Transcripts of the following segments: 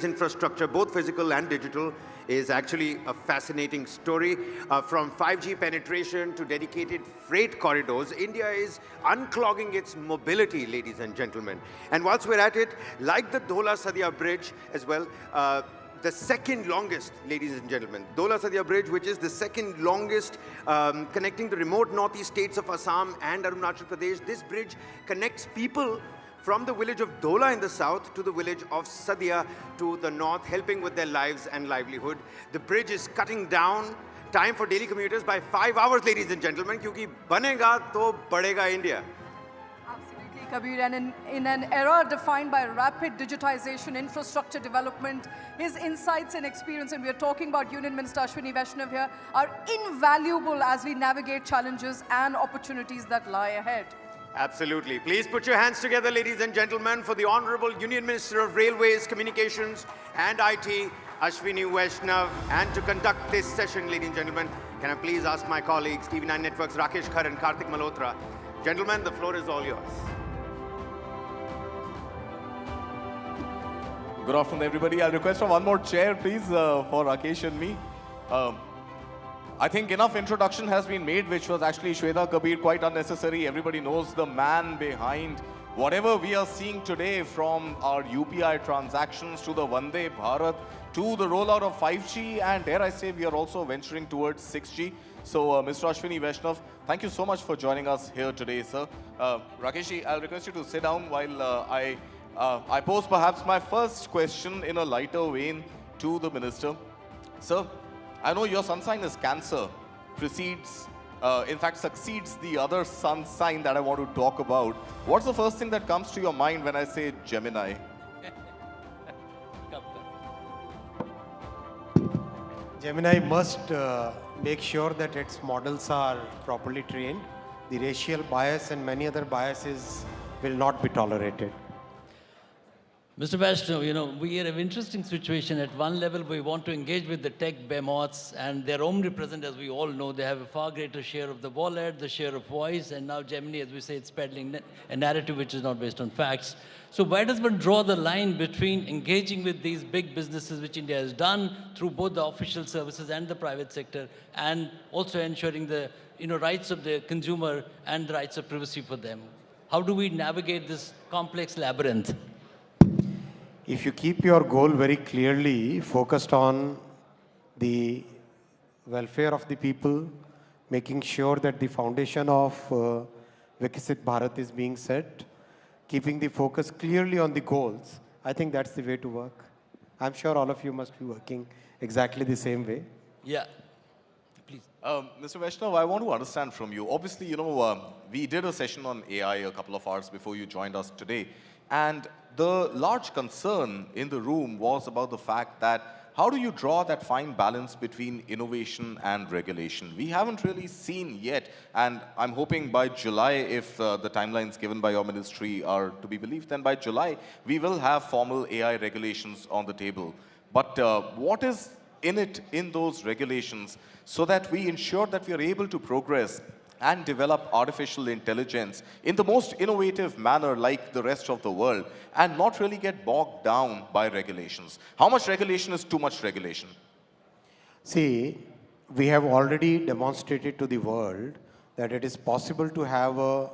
Infrastructure, both physical and digital, is actually a fascinating story. From 5G penetration to dedicated freight corridors, India is unclogging its mobility, ladies and gentlemen. And whilst we're at it, like the Dhola Sadia Bridge as well, the second longest, ladies and gentlemen, Dhola Sadia Bridge, which is the second longest connecting the remote northeast states of Assam and Arunachal Pradesh. This bridge connects people from the village of Dhola in the south to the village of Sadia to the north, helping with their lives and livelihood. The bridge is cutting down time for daily commuters by 5 hours, ladies and gentlemen, क्योंकि बनेगा तो बढ़ेगा India. Absolutely, Kabir. And in an era defined by rapid digitization, infrastructure development, his insights and experience, and we are talking about Union Minister Ashwini Vaishnav here, are invaluable as we navigate challenges and opportunities that lie ahead. Absolutely. Please put your hands together, ladies and gentlemen, for the Honorable Union Minister of Railways, Communications and IT, Ashwini Vaishnav. And to conduct this session, ladies and gentlemen, can I please ask my colleagues, TV9 Networks, Rakesh Khar and Karthik Malhotra. Gentlemen, the floor is all yours. Good afternoon, everybody. I'll request for one more chair, please, for Rakesh and me. I think enough introduction has been made, which was actually Shweta Kabir, quite unnecessary. Everybody knows the man behind whatever we are seeing today, from our UPI transactions to the Vande Bharat to the rollout of 5G, and dare I say, we are also venturing towards 6G. So, Mr. Ashwini Vaishnav, thank you so much for joining us here today, sir. Rakesh, I'll request you to sit down while I pose perhaps my first question in a lighter vein to the minister. Sir, I know your sun sign is Cancer, in fact succeeds the other sun sign that I want to talk about. What's the first thing that comes to your mind when I say Gemini? Gemini must make sure that its models are properly trained. The racial bias and many other biases will not be tolerated. Mr. Vaishnav, we are in an interesting situation. At one level, we want to engage with the tech behemoths, and they're omnipresent, as we all know. They have a far greater share of the wallet, the share of voice, and now Gemini, as we say, it's peddling a narrative which is not based on facts. So where does one draw the line between engaging with these big businesses, which India has done through both the official services and the private sector, and also ensuring the rights of the consumer and the rights of privacy for them? How do we navigate this complex labyrinth? If you keep your goal very clearly focused on the welfare of the people, making sure that the foundation of Viksit Bharat is being set, keeping the focus clearly on the goals, I think that's the way to work. I'm sure all of you must be working exactly the same way. Yeah. Please. Mr. Vaishnav, I want to understand from you. Obviously, we did a session on AI a couple of hours before you joined us today. And the large concern in the room was about the fact that how do you draw that fine balance between innovation and regulation? We haven't really seen yet, and I'm hoping by July, if the timelines given by your ministry are to be believed, then by July, we will have formal AI regulations on the table. But what is in it in those regulations so that we ensure that we are able to progress and develop artificial intelligence in the most innovative manner like the rest of the world, and not really get bogged down by regulations? How much regulation is too much regulation? See, we have already demonstrated to the world that it is possible to have a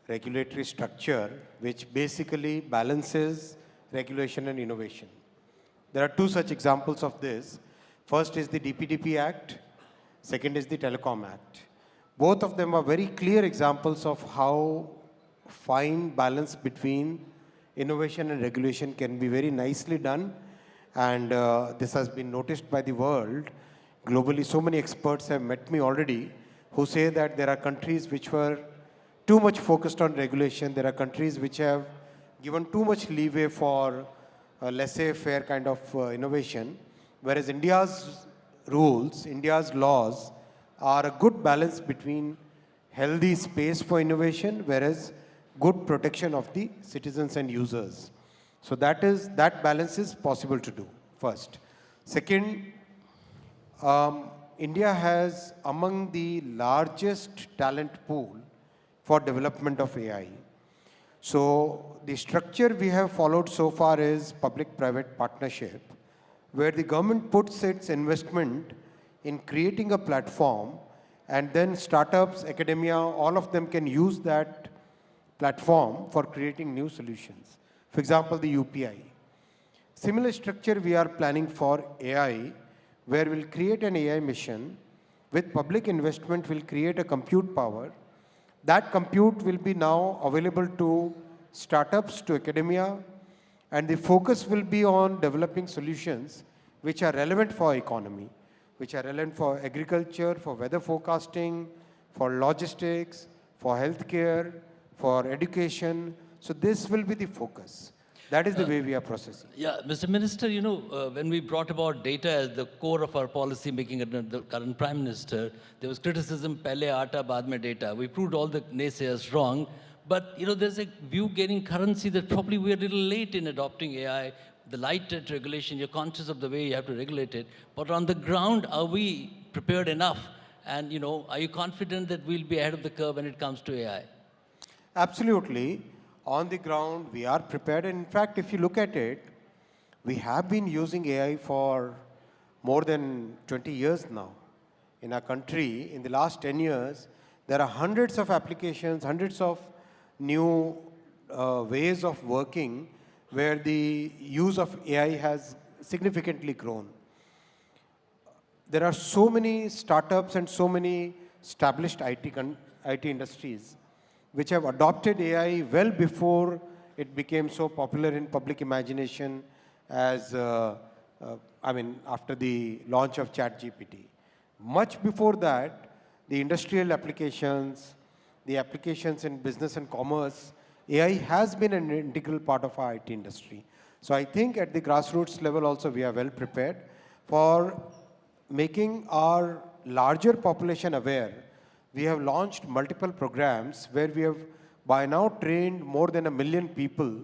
regulatory structure which basically balances regulation and innovation. There are two such examples of this. First is the DPDP Act, second is the Telecom Act. Both of them are very clear examples of how fine balance between innovation and regulation can be very nicely done. And this has been noticed by the world. Globally, so many experts have met me already who say that there are countries which were too much focused on regulation. There are countries which have given too much leeway for laissez-faire kind of innovation. Whereas India's rules, India's laws, are a good balance between healthy space for innovation, whereas good protection of the citizens and users. So that balance is possible to do, first. Second, India has among the largest talent pool for development of AI. So the structure we have followed so far is public-private partnership, where the government puts its investment in creating a platform, and then startups, academia, all of them can use that platform for creating new solutions. For example, the UPI. Similar structure we are planning for AI, where we'll create an AI mission. With public investment, we'll create a compute power. That compute will be now available to startups, to academia, and the focus will be on developing solutions which are relevant for economy, which are relevant for agriculture, for weather forecasting, for logistics, for healthcare, for education. So this will be the focus. That is the way we are processing. Yeah, Mr. Minister, when we brought about data as the core of our policy making under the current Prime Minister, there was criticism, pehle aata, baad mein data. We proved all the naysayers wrong. But, there's a view gaining currency that probably we're a little late in adopting AI, the light touch regulation, you're conscious of the way you have to regulate it. But on the ground, are we prepared enough? And, are you confident that we'll be ahead of the curve when it comes to AI? Absolutely. On the ground, we are prepared. And in fact, if you look at it, we have been using AI for more than 20 years now. In our country, in the last 10 years, there are hundreds of applications, hundreds of new ways of working where the use of AI has significantly grown. There are so many startups and so many established IT industries which have adopted AI well before it became so popular in public imagination as, after the launch of ChatGPT. Much before that, the industrial applications, the applications in business and commerce, AI has been an integral part of our IT industry. So I think at the grassroots level also we are well prepared for making our larger population aware. We have launched multiple programs where we have by now trained more than 1 million people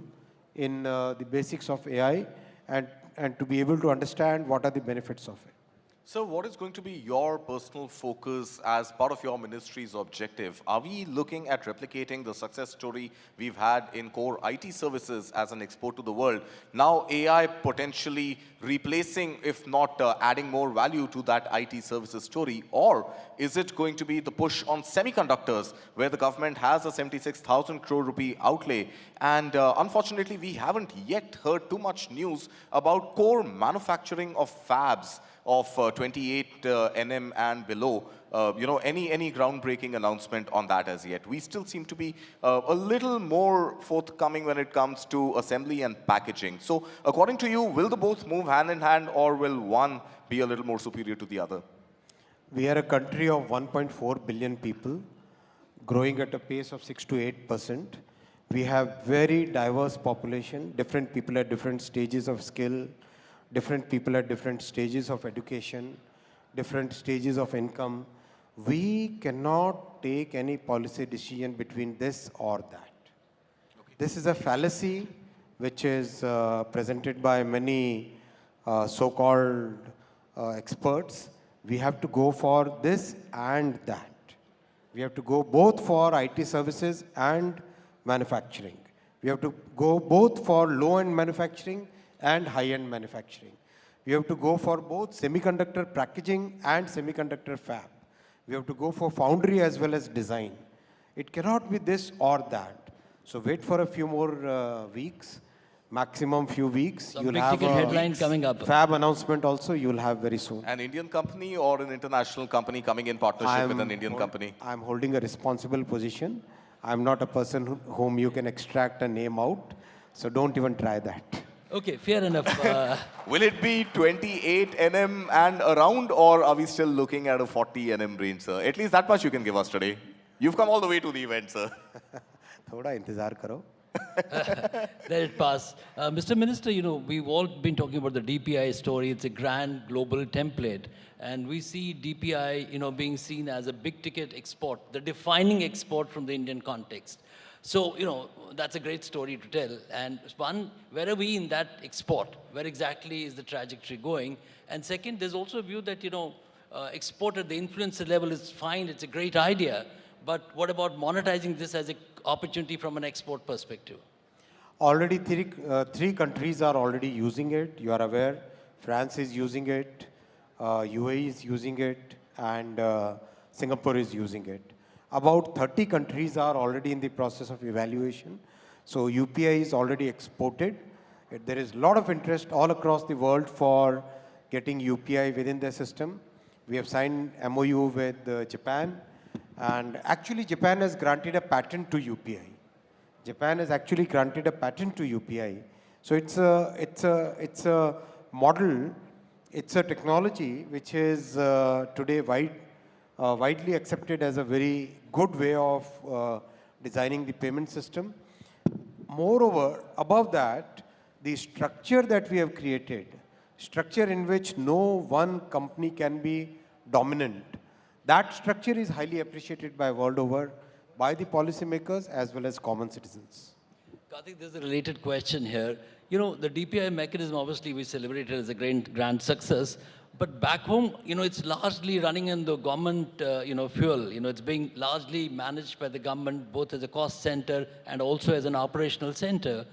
in the basics of AI and to be able to understand what are the benefits of it. So what is going to be your personal focus as part of your ministry's objective? Are we looking at replicating the success story we've had in core IT services as an export to the world? Now AI potentially replacing, if not adding more value to that IT services story? Or is it going to be the push on semiconductors where the government has a 76,000 crore rupee outlay? And unfortunately, we haven't yet heard too much news about core manufacturing of fabs of 28 nm and below. Any groundbreaking announcement on that as yet? We still seem to be a little more forthcoming when it comes to assembly and packaging. So according to you, will the both move hand in hand, or will one be a little more superior to the other? We are a country of 1.4 billion people, growing at a pace of 6 to 8%. We have very diverse population, different people at different stages of skill, different people at different stages of education, different stages of income. We cannot take any policy decision between this or that. Okay. This is a fallacy which is presented by many so-called experts. We have to go for this and that. We have to go both for IT services and manufacturing. We have to go both for low-end manufacturing and high-end manufacturing. We have to go for both semiconductor packaging and semiconductor fab. We have to go for foundry as well as design. It cannot be this or that. So wait for a few more weeks, maximum few weeks. Some big ticket headline coming up. Fab announcement also you'll have very soon. An Indian company or an international company coming in partnership with an Indian company? I'm holding a responsible position. I'm not a person whom you can extract a name out. So don't even try that. Okay, fair enough. Will it be 28 nm and around, or are we still looking at a 40 nm range, sir? At least that much you can give us today. You've come all the way to the event, sir. Thoda intezar karo. Let it pass. Mr. Minister, we've all been talking about the DPI story. It's a grand global template. And we see DPI, being seen as a big ticket export, the defining export from the Indian context. So, that's a great story to tell. And one, where are we in that export? Where exactly is the trajectory going? And second, there's also a view that, export at the influencer level is fine. It's a great idea. But what about monetizing this as an opportunity from an export perspective? Already three countries are already using it. You are aware. France is using it, UAE is using it, and Singapore is using it. About 30 countries are already in the process of evaluation. So UPI is already exported. There is a lot of interest all across the world for getting UPI within the system. We have signed MOU with Japan, and actually Japan has granted a patent to UPI. Japan has actually granted a patent to UPI. So it's a model, it's a technology which is today widely accepted as a very good way of designing the payment system. Moreover, above that, the structure that we have created, structure in which no one company can be dominant, that structure is highly appreciated by world over, by the policymakers as well as common citizens. Karthik, there's a related question here. You know, the DPI mechanism, obviously, we celebrated as a grand success. But back home, you know, it's largely running in the government, fuel. You know, it's being largely managed by the government, both as a cost center and also as an operational center.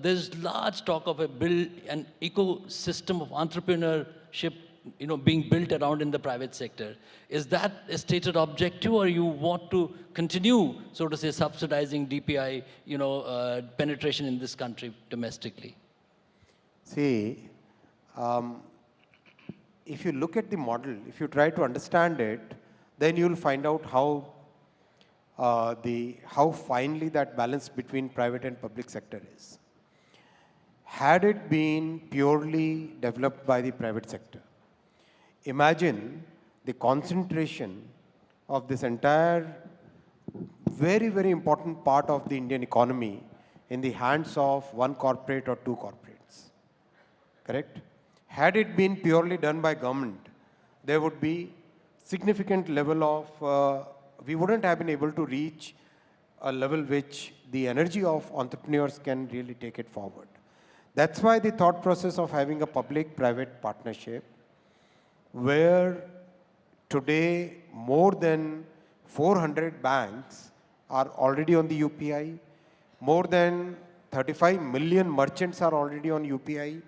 There's large talk of an ecosystem of entrepreneurship, you know, being built around in the private sector. Is that a stated objective, or you want to continue, so to say, subsidizing DPI, penetration in this country domestically? See, if you look at the model, if you try to understand it, then you'll find out how finely that balance between private and public sector is. Had it been purely developed by the private sector, imagine the concentration of this entire very, very important part of the Indian economy in the hands of one corporate or two corporates. Correct? Had it been purely done by government, there would be significant level of, we wouldn't have been able to reach a level which the energy of entrepreneurs can really take it forward. That's why the thought process of having a public-private partnership, where today more than 400 banks are already on the UPI, more than 35 million merchants are already on UPI,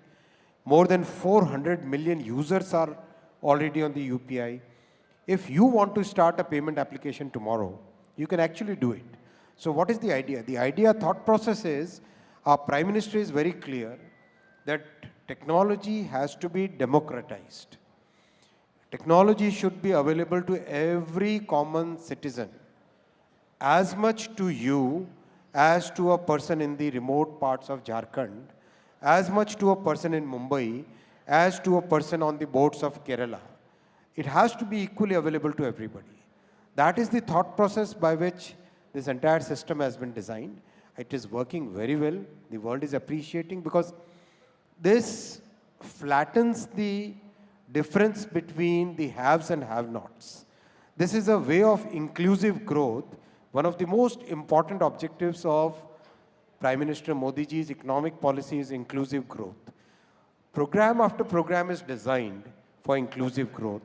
more than 400 million users are already on the UPI. If you want to start a payment application tomorrow, you can actually do it. So what is the idea? The idea, thought process is, our Prime Minister is very clear that technology has to be democratized. Technology should be available to every common citizen, as much to you as to a person in the remote parts of Jharkhand, as much to a person in Mumbai, as to a person on the boats of Kerala. It has to be equally available to everybody. That is the thought process by which this entire system has been designed. It is working very well. The world is appreciating, because this flattens the difference between the haves and have-nots. This is a way of inclusive growth. One of the most important objectives of Prime Minister Modi ji's economic policy is inclusive growth. Program after program is designed for inclusive growth.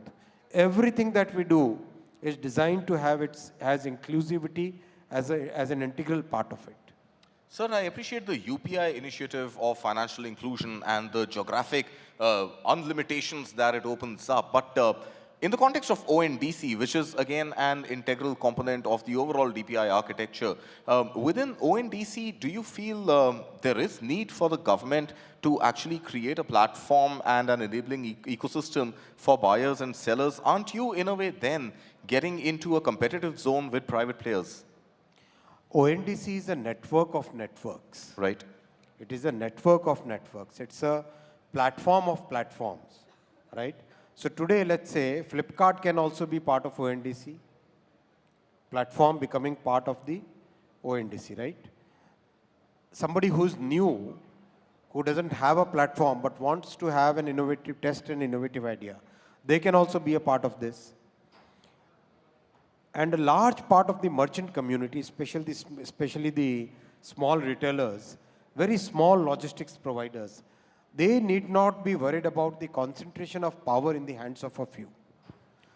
Everything that we do is designed to have has inclusivity as an integral part of it. Sir, I appreciate the UPI initiative of financial inclusion and the geographic unlimitations that it opens up. But in the context of ONDC, which is again an integral component of the overall DPI architecture, within ONDC, do you feel there is need for the government to actually create a platform and an enabling ecosystem for buyers and sellers? Aren't you, in a way, then getting into a competitive zone with private players? ONDC is a network of networks. Right. It is a network of networks. It's a platform of platforms, right? So today, let's say, Flipkart can also be part of ONDC, platform becoming part of the ONDC, right? Somebody who's new, who doesn't have a platform but wants to have an innovative test and innovative idea, they can also be a part of this. And a large part of the merchant community, especially the small retailers, very small logistics providers, they need not be worried about the concentration of power in the hands of a few.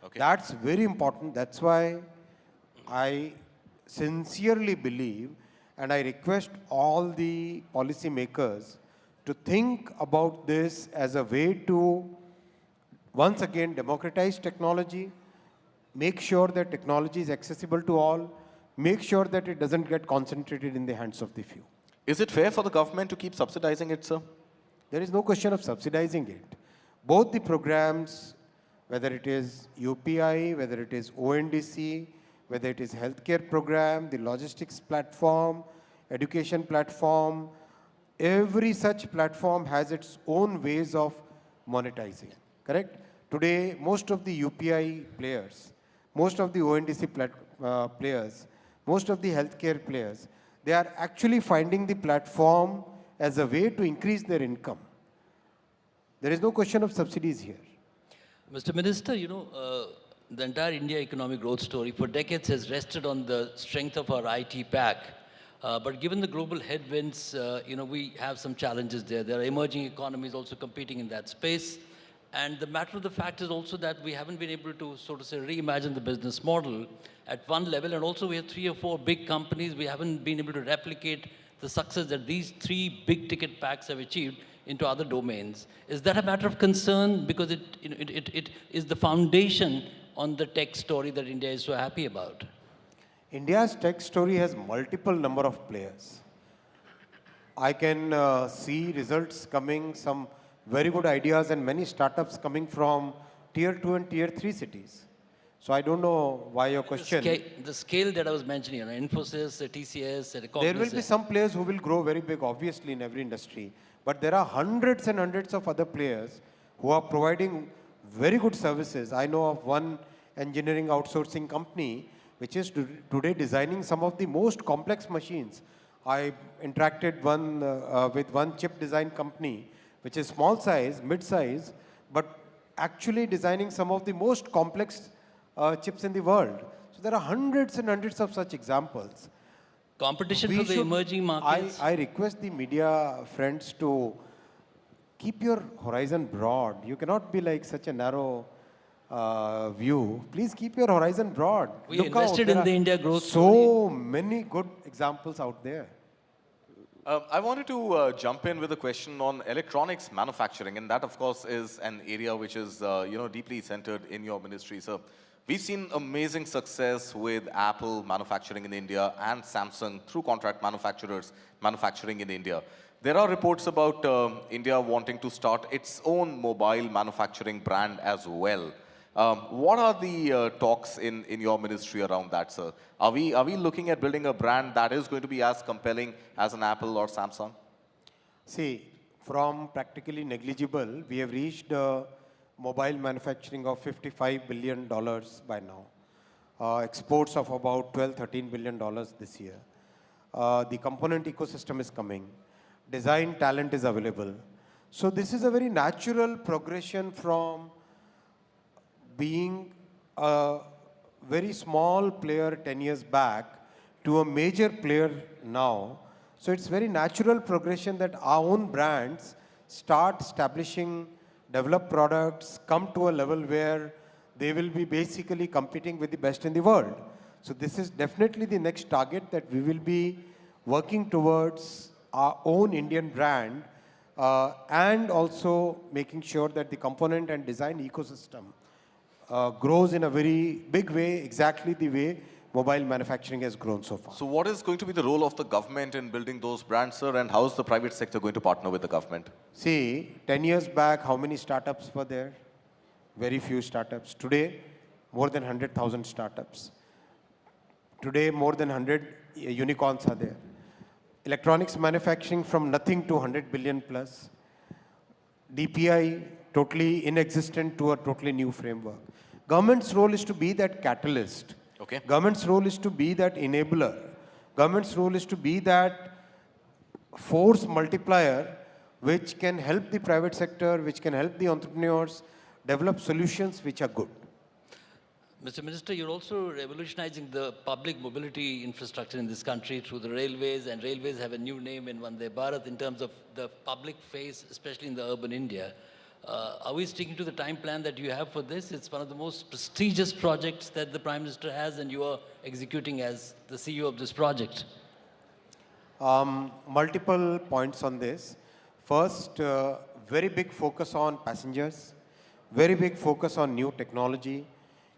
Okay. That's very important. That's why I sincerely believe, and I request all the policymakers to think about this as a way to, once again, democratize technology, make sure that technology is accessible to all, make sure that it doesn't get concentrated in the hands of the few. Is it fair for the government to keep subsidizing it, sir? There is no question of subsidizing it. Both the programs, whether it is UPI, whether it is ONDC, whether it is healthcare program, the logistics platform, education platform, every such platform has its own ways of monetizing, correct? Today, most of the UPI players, most of the ONDC players, most of the healthcare players, they are actually finding the platform as a way to increase their income. There is no question of subsidies here. Mr. Minister, the entire India economic growth story for decades has rested on the strength of our IT pack. But given the global headwinds, we have some challenges there. There are emerging economies also competing in that space. And the matter of the fact is also that we haven't been able to, so to say, reimagine the business model at one level. And also we have 3 or 4 big companies. We haven't been able to replicate the success that these 3 big ticket packs have achieved into other domains. Is that a matter of concern? Because it is the foundation on the tech story that India is so happy about. India's tech story has multiple number of players. I can see results coming, some very good ideas and many startups coming from tier 2 and tier 3 cities. So I don't know why your question. The scale that I was mentioning, Infosys, TCS, There will be some players who will grow very big, obviously, in every industry. But there are hundreds and hundreds of other players who are providing very good services. I know of one engineering outsourcing company which is today designing some of the most complex machines. I interacted with one chip design company which is small size, mid size, but actually designing some of the most complex chips in the world. So there are hundreds and hundreds of such examples. Competition for the emerging markets. I request the media friends to keep your horizon broad. You cannot be like such a narrow view. Please keep your horizon broad. We invested in the India growth so many good examples out there. I wanted to jump in with a question on electronics manufacturing, and that, of course, is an area which is deeply centered in your ministry, sir. We've seen amazing success with Apple manufacturing in India and Samsung through contract manufacturers manufacturing in India. There are reports about India wanting to start its own mobile manufacturing brand as well. What are the talks in your ministry around that, sir? Are we looking at building a brand that is going to be as compelling as an Apple or Samsung? See, from practically negligible, we have reached mobile manufacturing of $55 billion by now. Exports of about $12–13 billion this year. The component ecosystem is coming. Design talent is available. So this is a very natural progression from being a very small player 10 years back to a major player now. So it's very natural progression that our own brands start establishing, develop products, come to a level where they will be basically competing with the best in the world. So this is definitely the next target that we will be working towards our own Indian brand and also making sure that the component and design ecosystem grows in a very big way, exactly the way mobile manufacturing has grown so far. So what is going to be the role of the government in building those brands, sir, and how is the private sector going to partner with the government? See, 10 years back, how many startups were there? Very few startups. Today, more than 100,000 startups. Today, more than 100 unicorns are there. Electronics manufacturing from nothing to 100 billion plus. DPI, totally inexistent to a totally new framework. Government's role is to be that catalyst. Okay. Government's role is to be that enabler. Government's role is to be that force multiplier which can help the private sector, which can help the entrepreneurs develop solutions which are good. Mr. Minister, you're also revolutionizing the public mobility infrastructure in this country through the railways, and railways have a new name in Vande Bharat in terms of the public face, especially in the urban India. Are we sticking to the time plan that you have for this? It's one of the most prestigious projects that the Prime Minister has, and you are executing as the CEO of this project. Multiple points on this. First, very big focus on passengers, very big focus on new technology,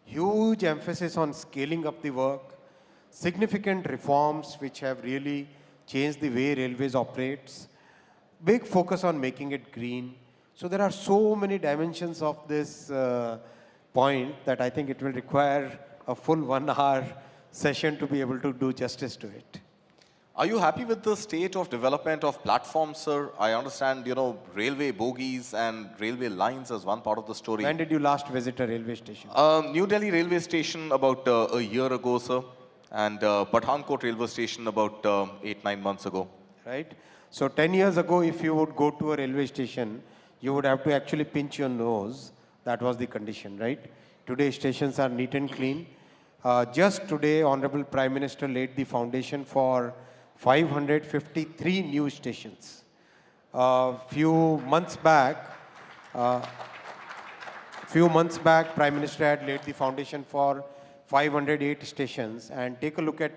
huge emphasis on scaling up the work, significant reforms which have really changed the way railways operates, big focus on making it green. So there are so many dimensions of this point that I think it will require a full 1 hour session to be able to do justice to it. Are you happy with the state of development of platforms, sir? I understand, railway bogies and railway lines as one part of the story. When did you last visit a railway station? New Delhi railway station about a year ago, sir. And Pathankot railway station about 8-9 months ago. Right? So 10 years ago, if you would go to a railway station, you would have to actually pinch your nose. That was the condition, right? Today, stations are neat and clean. Just today, Honorable Prime Minister laid the foundation for 553 new stations. Few months back, Prime Minister had laid the foundation for 508 stations. And take a look at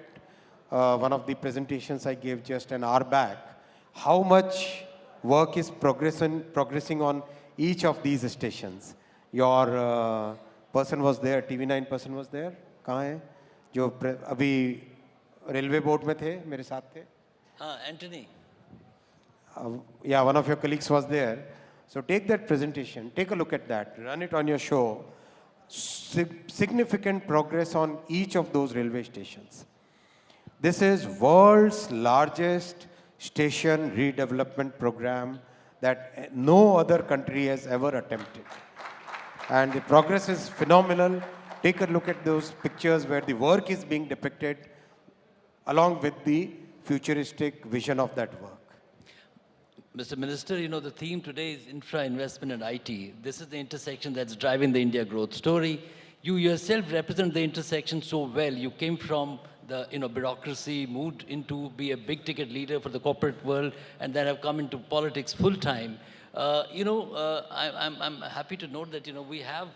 one of the presentations I gave just an hour back. How much work is progressing on each of these stations. Your person was there, TV9 person was there. कहाँ है? जो अभी railway board में थे, मेरे साथ थे. Anthony. Yeah, one of your colleagues was there. So take that presentation, take a look at that, run it on your show. Significant progress on each of those railway stations. This is world's largest station redevelopment program that no other country has ever attempted. And the progress is phenomenal. Take a look at those pictures where the work is being depicted along with the futuristic vision of that work. Mr. Minister, the theme today is infra investment and IT. This is the intersection that's driving the India growth story. You yourself represent the intersection so well. You came from the bureaucracy, moved into be a big ticket leader for the corporate world, and then have come into politics full time. I'm happy to note that we have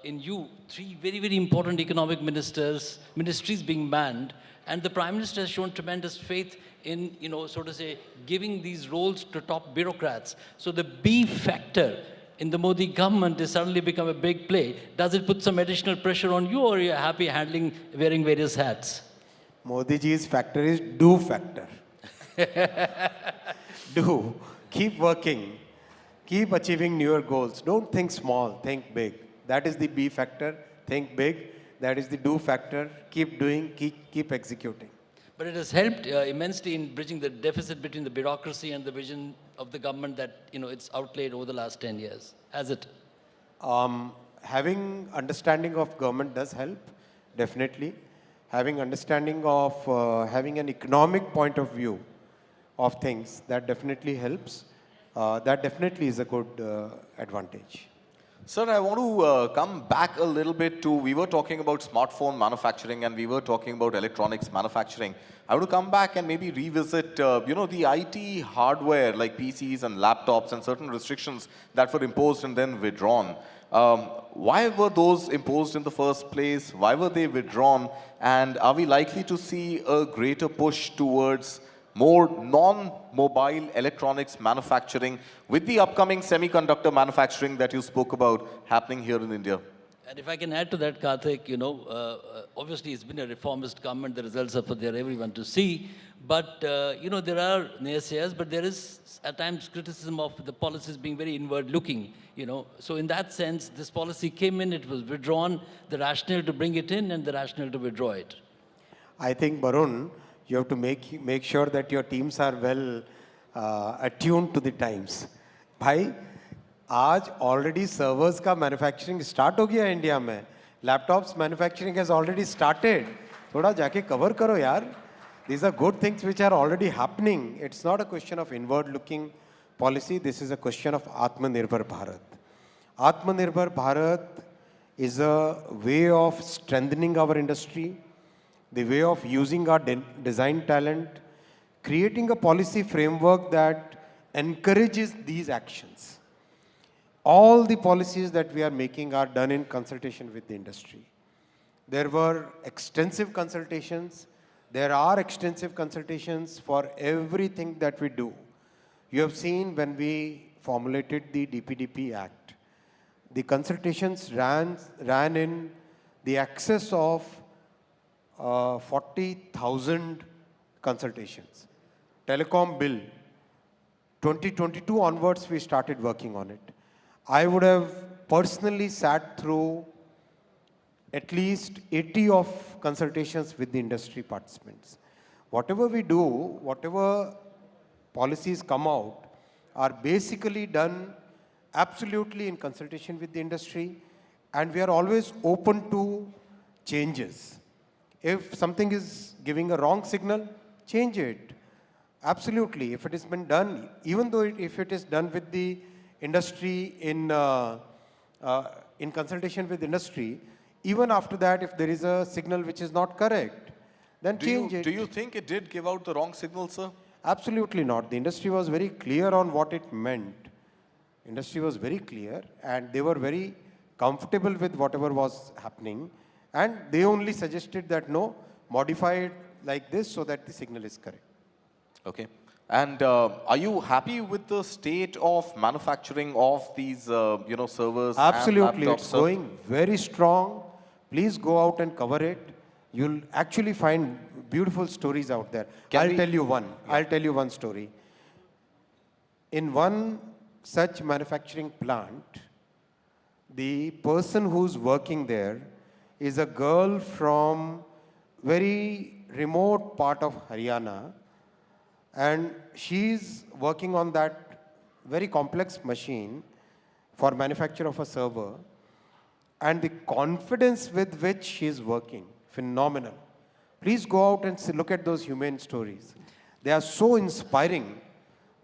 in you 3 very, very important economic ministries being manned, and the Prime Minister has shown tremendous faith in, so to say, giving these roles to top bureaucrats. So the B factor in the Modi government has suddenly become a big play. Does it put some additional pressure on you, or are you happy wearing various hats? Modi ji's factor is do factor. Do. Keep working. Keep achieving newer goals. Don't think small, think big. That is the B factor. Think big. That is the do factor. Keep doing, keep executing. But it has helped immensely in bridging the deficit between the bureaucracy and the vision of the government that it's outlaid over the last 10 years. Has it? Having understanding of government does help, definitely. Having understanding of having an economic point of view of things, that definitely helps. That definitely is a good advantage. Sir, I want to come back a little bit to, we were talking about smartphone manufacturing and we were talking about electronics manufacturing. I want to come back and maybe revisit, the IT hardware like PCs and laptops and certain restrictions that were imposed and then withdrawn. Why were those imposed in the first place? Why were they withdrawn? And are we likely to see a greater push towards more non-mobile electronics manufacturing with the upcoming semiconductor manufacturing that you spoke about happening here in India? And if I can add to that, Karthik, obviously it's been a reformist government. The results are for everyone to see. But, there are naysayers, but there is at times criticism of the policies being very inward-looking, So in that sense, this policy came in, it was withdrawn, the rationale to bring it in and the rationale to withdraw it. I think, Barun, you have to make sure that your teams are well attuned to the times. भाई, आज already servers का manufacturing start हो गया India में. Laptops manufacturing has already started. थोड़ा जाके cover करो यार. These are good things which are already happening. It's not a question of inward-looking policy. This is a question of Atmanirbhar Bharat. Atmanirbhar Bharat is a way of strengthening our industry, the way of using our design talent, creating a policy framework that encourages these actions. All the policies that we are making are done in consultation with the industry. There were extensive consultations. There are extensive consultations for everything that we do. You have seen when we formulated the DPDP Act, the consultations ran in the excess of 40,000 consultations. Telecom bill, 2022 onwards, we started working on it. I would have personally sat through at least 80 of consultations with the industry participants. Whatever we do, whatever policies come out, are basically done absolutely in consultation with the industry, and we are always open to changes. If something is giving a wrong signal, change it. Absolutely. If it has been done, even though if it is done with the industry in consultation with industry, even after that, if there is a signal which is not correct, then change it. Do you think it did give out the wrong signal, sir? Absolutely not. The industry was very clear on what it meant. Industry was very clear, and they were very comfortable with whatever was happening, and they only suggested that no, modify it like this so that the signal is correct. Okay. And are you happy with the state of manufacturing of these, servers? Absolutely, and laptops, it's going very strong. Please go out and cover it. You'll actually find beautiful stories out there. I'll tell you one. Yeah. I'll tell you one story. In one such manufacturing plant, the person who's working there is a girl from very remote part of Haryana, and she's working on that very complex machine for manufacture of a server, and the confidence with which she's working, phenomenal. Please go out and look at those human stories. They are so inspiring.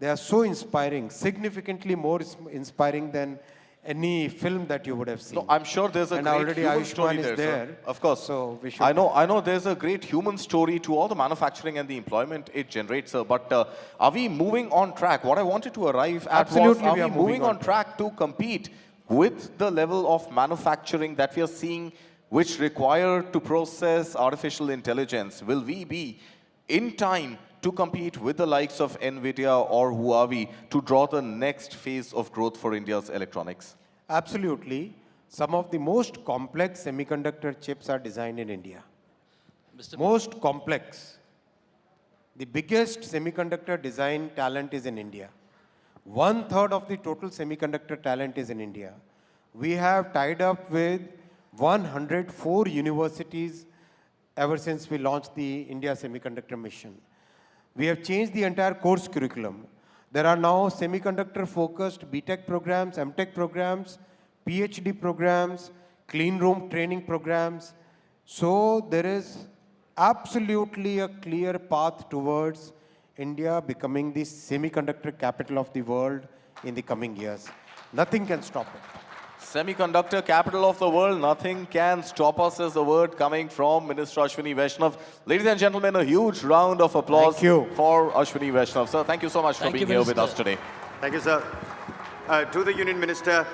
They are so inspiring, significantly more inspiring than any film that you would have seen. No, I'm sure there's a great human story there, sir. Of course. So we should. I know there's a great human story to all the manufacturing and the employment it generates, sir. But are we moving on track? What I wanted to arrive at Absolutely, was, are we moving on track to compete with the level of manufacturing that we are seeing, which require to process artificial intelligence? Will we be in time to compete with the likes of NVIDIA or Huawei to draw the next phase of growth for India's electronics? Absolutely. Some of the most complex semiconductor chips are designed in India. Most complex. The biggest semiconductor design talent is in India. 1/3 of the total semiconductor talent is in India. We have tied up with 104 universities ever since we launched the India Semiconductor Mission. We have changed the entire course curriculum. There are now semiconductor-focused BTech programs, MTech programs, PhD programs, clean room training programs. So there is absolutely a clear path towards India becoming the semiconductor capital of the world in the coming years. Nothing can stop it. Semiconductor capital of the world, nothing can stop us, is the word coming from Minister Ashwini Vaishnav. Ladies and gentlemen, a huge round of applause for Ashwini Vaishnav. Sir, thank you so much for being here with us today. Thank you, sir. To the Union Minister,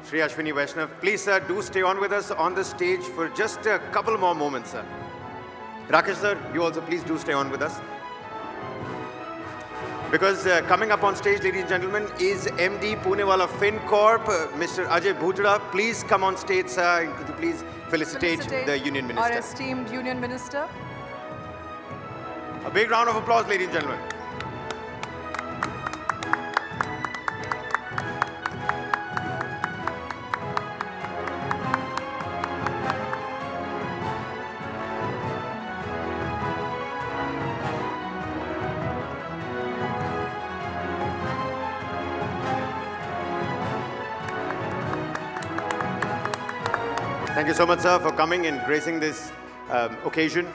Shri Ashwini Vaishnav, please, sir, do stay on with us on the stage for just a couple more moments, sir. Rakesh, sir, you also please do stay on with us. Because coming up on stage, ladies and gentlemen, is MD Punewala FinCorp, Mr. Ajay Bhutra. Please come on stage, sir, and could you please felicitate the Union Minister. Our esteemed Union Minister. A big round of applause, ladies and gentlemen. Thank you so much, sir, for coming and gracing this occasion.